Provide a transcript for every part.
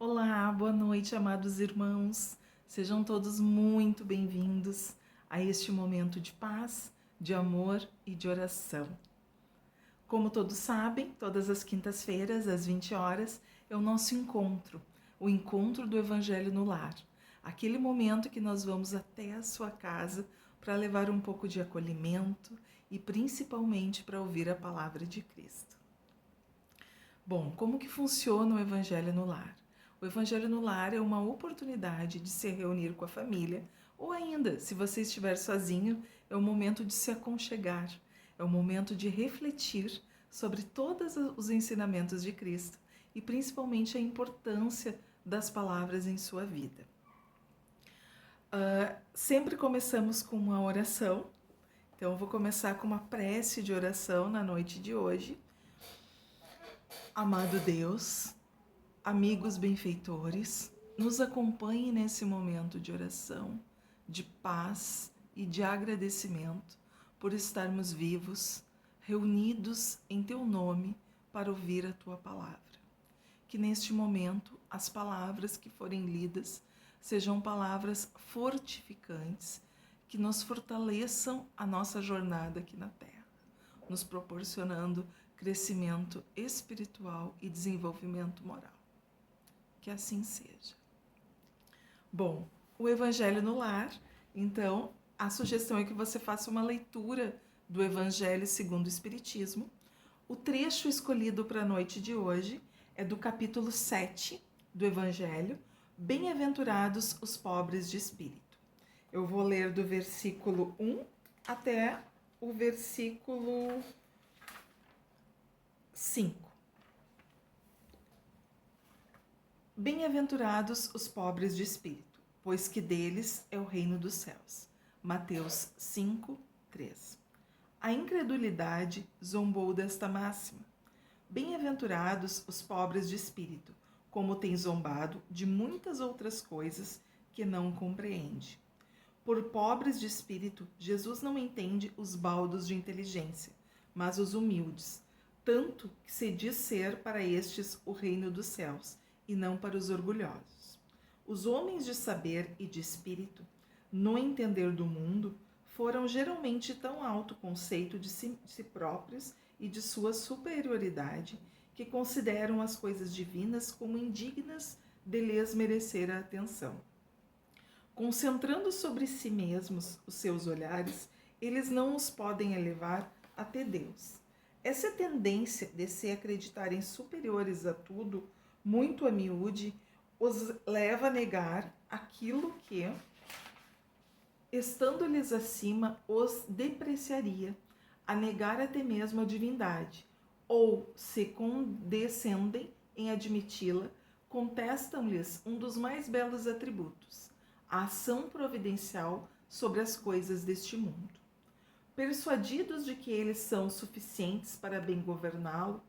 Olá, boa noite, amados irmãos. Sejam todos muito bem-vindos a este momento de paz, de amor e de oração. Como todos sabem, todas as quintas-feiras, às 20 horas, é o nosso encontro, o encontro do Evangelho no Lar. Aquele momento que nós vamos até a sua casa para levar um pouco de acolhimento e principalmente para ouvir a palavra de Cristo. Bom, como que funciona o Evangelho no Lar? O Evangelho no Lar é uma oportunidade de se reunir com a família, ou ainda, se você estiver sozinho, é o momento de se aconchegar, é o momento de refletir sobre todos os ensinamentos de Cristo e principalmente a importância das palavras em sua vida. Sempre começamos com uma oração, então eu vou começar com uma prece de oração na noite de hoje. Amado Deus, amigos benfeitores, nos acompanhe nesse momento de oração, de paz e de agradecimento por estarmos vivos, reunidos em Teu nome para ouvir a Tua palavra. Que neste momento as palavras que forem lidas sejam palavras fortificantes, que nos fortaleçam a nossa jornada aqui na Terra, nos proporcionando crescimento espiritual e desenvolvimento moral. Que assim seja. Bom, o Evangelho no Lar, então, a sugestão é que você faça uma leitura do Evangelho segundo o Espiritismo. O trecho escolhido para a noite de hoje é do capítulo 7 do Evangelho, Bem-aventurados os pobres de espírito. Eu vou ler do versículo 1 até o versículo 5. Bem-aventurados os pobres de espírito, pois que deles é o reino dos céus. Mateus 5, 3. A incredulidade zombou desta máxima. Bem-aventurados os pobres de espírito, como tem zombado de muitas outras coisas que não compreende. Por pobres de espírito, Jesus não entende os baldos de inteligência, mas os humildes, tanto que se diz ser para estes o reino dos céus, e não para os orgulhosos. Os homens de saber e de espírito, no entender do mundo, foram geralmente tão alto conceito de si próprios e de sua superioridade, que consideram as coisas divinas como indignas de lhes merecer a atenção. Concentrando sobre si mesmos os seus olhares, eles não os podem elevar até Deus. Essa tendência de se acreditarem superiores a tudo, muito a miúde, os leva a negar aquilo que, estando-lhes acima, os depreciaria, a negar até mesmo a divindade, ou, se condescendem em admiti-la, contestam-lhes um dos mais belos atributos, a ação providencial sobre as coisas deste mundo. Persuadidos de que eles são suficientes para bem governá-lo,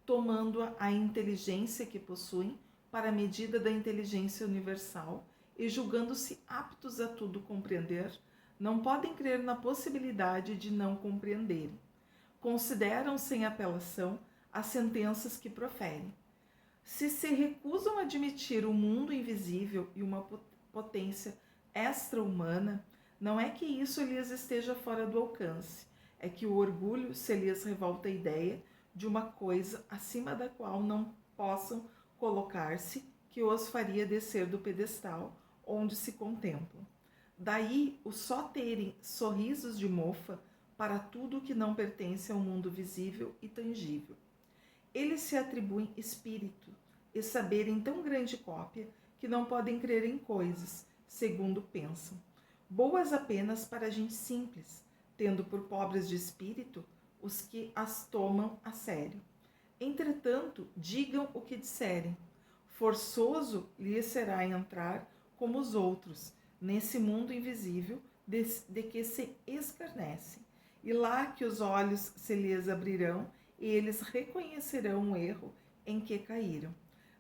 tomando a inteligência que possuem para a medida da inteligência universal e julgando-se aptos a tudo compreender, não podem crer na possibilidade de não compreenderem. Consideram sem apelação as sentenças que proferem. Se recusam a admitir o mundo invisível e uma potência extra-humana, não é que isso lhes esteja fora do alcance, é que o orgulho se lhes revolta a ideia de uma coisa acima da qual não possam colocar-se, que os faria descer do pedestal onde se contemplam. Daí o só terem sorrisos de mofa para tudo que não pertence ao mundo visível e tangível. Eles se atribuem espírito e saber em tão grande cópia que não podem crer em coisas, segundo pensam, boas apenas para gente simples, tendo por pobres de espírito os que as tomam a sério. Entretanto, digam o que disserem. Forçoso lhes será entrar como os outros, nesse mundo invisível de que se escarnecem, e lá que os olhos se lhes abrirão e eles reconhecerão o erro em que caíram.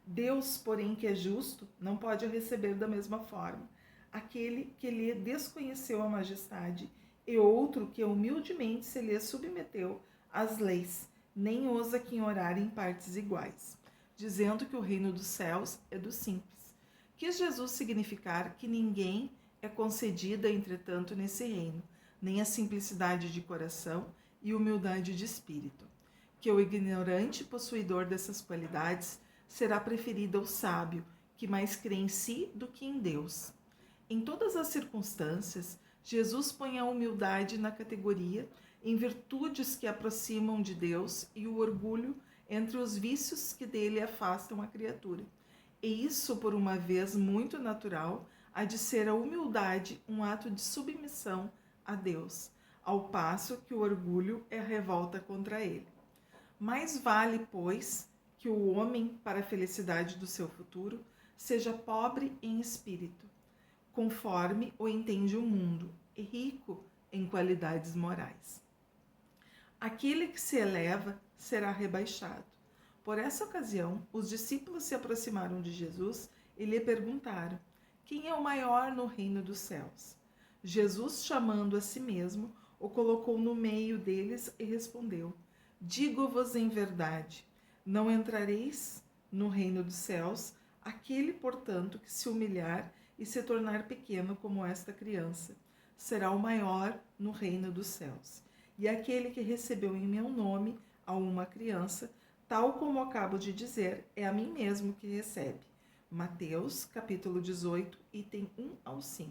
Deus, porém, que é justo, não pode receber da mesma forma aquele que lhe desconheceu a majestade e outro que humildemente se lhe submeteu às leis, nem ousa quem orar em partes iguais. dizendo que o reino dos céus é dos simples. Quis Jesus significar que ninguém é concedida, entretanto, nesse reino, nem a simplicidade de coração e humildade de espírito. Que o ignorante possuidor dessas qualidades será preferido ao sábio, que mais crê em si do que em Deus. Em todas as circunstâncias, Jesus põe a humildade na categoria em virtudes que aproximam de Deus e o orgulho entre os vícios que dele afastam a criatura. E isso, por uma vez muito natural, há de ser a humildade um ato de submissão a Deus, ao passo que o orgulho é a revolta contra ele. Mais vale, pois, que o homem, para a felicidade do seu futuro, seja pobre em espírito, conforme o entende o mundo, e rico em qualidades morais. Aquele que se eleva será rebaixado. Por essa ocasião, os discípulos se aproximaram de Jesus e lhe perguntaram: quem é o maior no reino dos céus? Jesus, chamando a si mesmo, o colocou no meio deles e respondeu: digo-vos em verdade, não entrareis no reino dos céus aquele, portanto, que se humilhar e se tornar pequeno como esta criança, será o maior no reino dos céus. E aquele que recebeu em meu nome a uma criança, tal como acabo de dizer, é a mim mesmo que recebe. Mateus, capítulo 18, item 1 ao 5.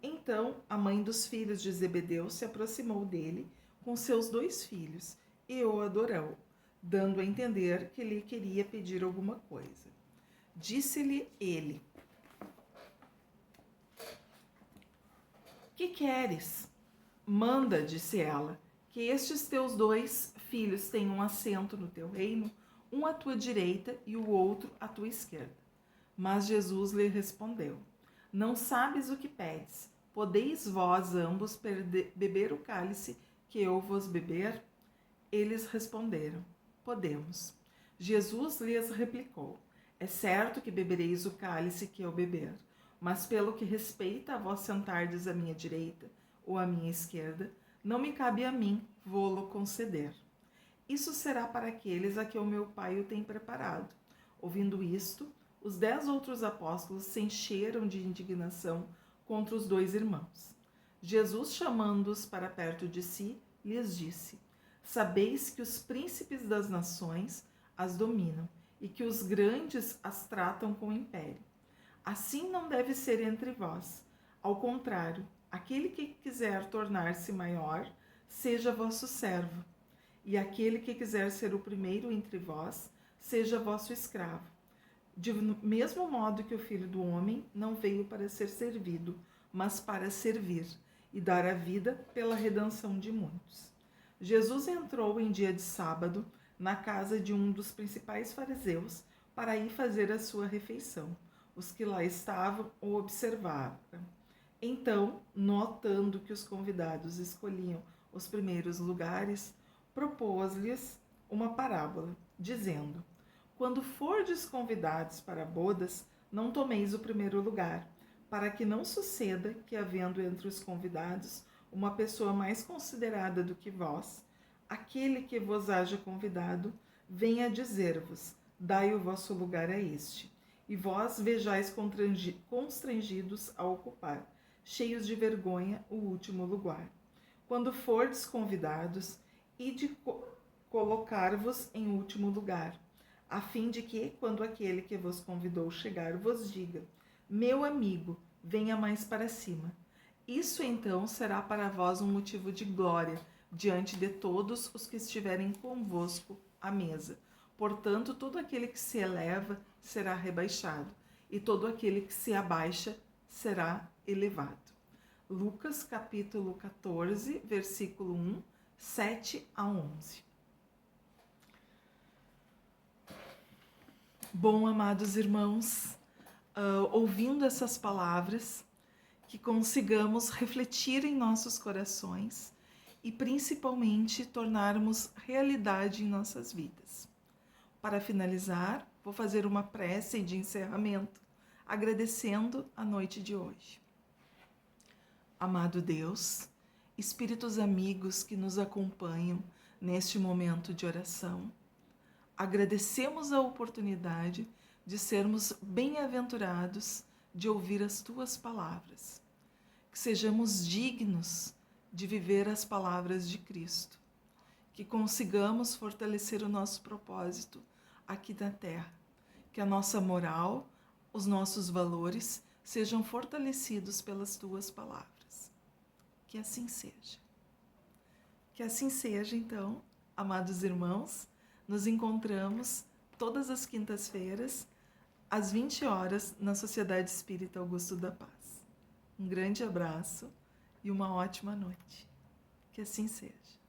Então, a mãe dos filhos de Zebedeu se aproximou dele com seus 2 filhos e o adorou, dando a entender que lhe queria pedir alguma coisa. Disse-lhe ele: que queres? Manda, disse ela, que estes teus 2 filhos tenham assento no teu reino, um à tua direita e o outro à tua esquerda. Mas Jesus lhe respondeu: não sabes o que pedes. Podeis vós ambos beber o cálice que eu vos beber? Eles responderam: podemos. Jesus lhes replicou: é certo que bebereis o cálice que eu beber, mas pelo que respeita a vós sentardes à minha direita ou à minha esquerda, não me cabe a mim vô-lo conceder. Isso será para aqueles a que o meu Pai o tem preparado. Ouvindo isto, os 10 outros apóstolos se encheram de indignação contra os 2 irmãos. Jesus, chamando-os para perto de si, lhes disse: sabeis que os príncipes das nações as dominam e que os grandes as tratam com império. Assim não deve ser entre vós. Ao contrário, aquele que quiser tornar-se maior, seja vosso servo. E aquele que quiser ser o primeiro entre vós, seja vosso escravo. De mesmo modo que o Filho do Homem não veio para ser servido, mas para servir e dar a vida pela redenção de muitos. Jesus entrou em dia de sábado na casa de um dos principais fariseus para ir fazer a sua refeição. Os que lá estavam o observavam. Então, notando que os convidados escolhiam os primeiros lugares, propôs-lhes uma parábola, dizendo: quando fordes convidados para bodas, não tomeis o primeiro lugar, para que não suceda que, havendo entre os convidados uma pessoa mais considerada do que vós, aquele que vos haja convidado venha dizer-vos: dai o vosso lugar a este, e vós vejais constrangidos a ocupar, cheios de vergonha, o último lugar. Quando fordes convidados, ide colocar-vos em último lugar, a fim de que, quando aquele que vos convidou chegar, vos diga: meu amigo, venha mais para cima. Isso então será para vós um motivo de glória diante de todos os que estiverem convosco à mesa. Portanto, todo aquele que se eleva será rebaixado, e todo aquele que se abaixa será elevado. Lucas capítulo 14, versículo 1, 7 a 11. Bom, amados irmãos, ouvindo essas palavras, que consigamos refletir em nossos corações e principalmente tornarmos realidade em nossas vidas. Para finalizar, vou fazer uma prece de encerramento, agradecendo a noite de hoje. Amado Deus, espíritos amigos que nos acompanham neste momento de oração, agradecemos a oportunidade de sermos bem-aventurados de ouvir as tuas palavras. Que sejamos dignos de viver as palavras de Cristo. Que consigamos fortalecer o nosso propósito aqui na Terra. Que a nossa moral, os nossos valores sejam fortalecidos pelas tuas palavras. Que assim seja. Que assim seja, então, amados irmãos, nos encontramos todas as quintas-feiras, às 20 horas, na Sociedade Espírita Augusto da Paz. Um grande abraço e uma ótima noite. Que assim seja.